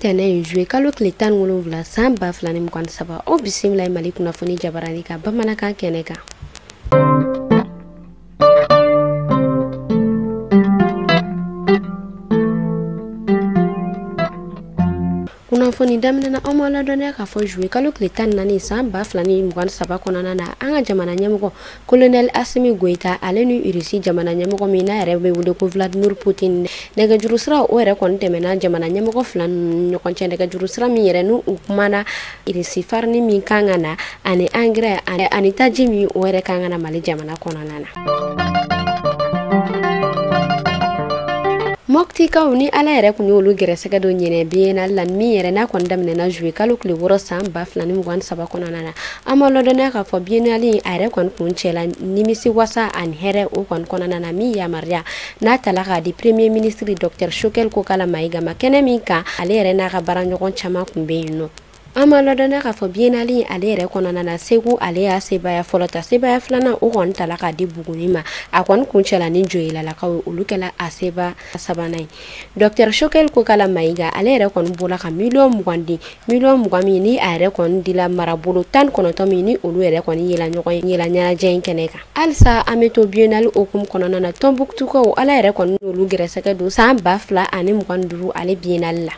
tɛnɛ jouer kalo tile 17 san 2023 o bisimila Mali kunnafoni jabarani ka bamanankan kɛnɛ kan. Kunnafoni daminɛna aw ma ladɔnniya k'a fɔ jouer kalo tile 14 san 2023 kɔnɔna na an ka jamana ɲɛmɔgɔ Colonel Assimi Goïta ale ni Russie jamana ɲɛmɔgɔ min n'a yɛrɛ bɛ wele ko Vladimir Poutine nɛgɛjuru sira o yɛrɛ kɔni tɛmɛna jamana ɲɛmɔgɔ fila ni ɲɔgɔn cɛ nɛgɛjuru sira min yɛrɛ n'u kumana Russie farini min kan ka na ani engrais ani taji min o yɛrɛ kan ka na Mali jamana kɔnɔna na. Moktikaw ni ala yɛrɛ kun y'olu gɛrɛsɛgɛ dɔ ɲinɛ biennale la min yɛrɛ n'a kɔni daminɛna jouer kalo tile 6 san 2023 kɔnɔna na an ma ladɔnniya k'a fɔ biennale a yɛrɛ kɔni kun cɛla nimisi wasa ani hɛrɛ o kɔni kɔnɔna na min yamaruya n'a tala k'a di premier ministre Dr Choguel Kokala Maïga ma kɛnɛ min kan ale yɛrɛ n'a ka baaraɲɔgɔn caman kun bɛ yen nɔ. An ma ladɔnniya k'a fɔ biennale ale yɛrɛ kɔnɔna na Segu ale y'a sebaya fɔlɔ ta sebaya filanan o kɔni tala k'a di Buguni ma a kɔni kun cɛla ni Joyilalakaw olu kɛla a seba sabanan ye. Dr Choguel Kokala Maïga ale yɛrɛ kɔni bɔla ka miliyɔn 20 di miliyɔn 20 min ni a yɛrɛ kɔni dila marabolo 19 min ni olu yɛrɛ kɔni yela ɲɔgɔn yela ɲɛnajɛ in kɛnɛ kan. Halisa an bɛ to biennale hukumu kɔnɔna na Tombouctukaw ala yɛrɛ kɔni olu gɛrɛsɛgɛ don san 2025 ale biennale la.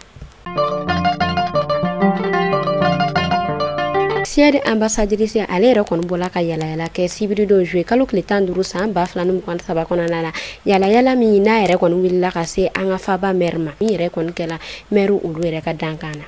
Siade ambassadrice ale yɛrɛ kɔni bɔla ka yalayala kɛ sibiri don jouer kalo tile 15 san 2023 kɔnɔna na yalayala min n'a yɛrɛ kɔni wulila ka se an ka faba maire ma min yɛrɛ kɔni kɛla maire olu yɛrɛ ka dankan na.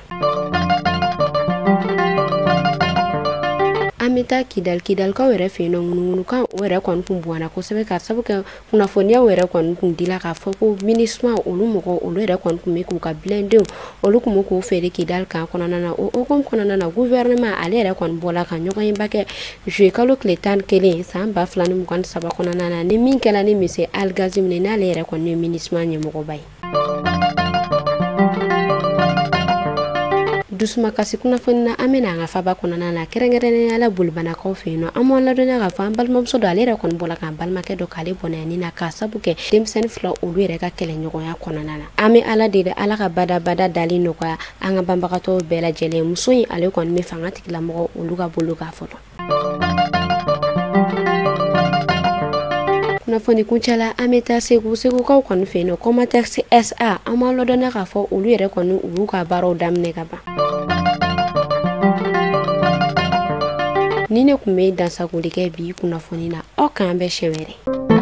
An bɛ taa Kidalkaw yɛrɛ fɛ yen nɔ ŋunuŋunukan o yɛrɛ kɔni kun buwana kosɛbɛ ka sabu kɛ kunnafoniyaw yɛrɛ kɔni kun dila k'a fɔ ko MINUSMA olu mɔgɔ olu yɛrɛ kɔni kun bɛ k'u ka bilendenw olu kun bɛ k'u feere Kidal kan kɔnɔna na o hukumu kɔnɔna na gouvernement ale yɛrɛ kɔni bɔla ka ɲɔgɔnyenba kɛ jouer kalo tile 11 san 2023 kɔnɔna na ni min kɛla ni Monsieur Ali Gazi minɛ n'ale yɛrɛ kɔni ye MINUSMA ɲɛmɔgɔba ye. Dusuma kasi kunnafoni na an bɛna an ka faba kɔnɔna na kɛrɛnkɛrɛnnenya la bolibanakaw fɛ yen nɔ an m'an ladɔnniya k'a fɔ an balimamuso dɔ ale yɛrɛ kɔni bɔla k'an balimakɛ dɔ k'ale bɔnɛani na k'a sabu kɛ denmisɛnnin fila olu yɛrɛ ka kɛlɛɲɔgɔnya kɔnɔna na an bɛ ala deli ala ka badabada dali nɔgɔya an ka banbagatɔw bɛɛ lajɛlen muso in ale kɔni bɛ fanga tigilamɔgɔ olu ka bolo k'a fɔlɔ. Kunnafoni kuncɛla an bɛ taa segukaw kɔni fɛ yen nɔ Comatex SA an m'an ladɔnniya k'a fɔ olu yɛrɛ kɔni olu ka baaraw daminɛ ka ban. Ni ne kun bɛ dansagoli kɛ bi kunnafoni na aw k'an bɛɛ siɲɛ wɛrɛ.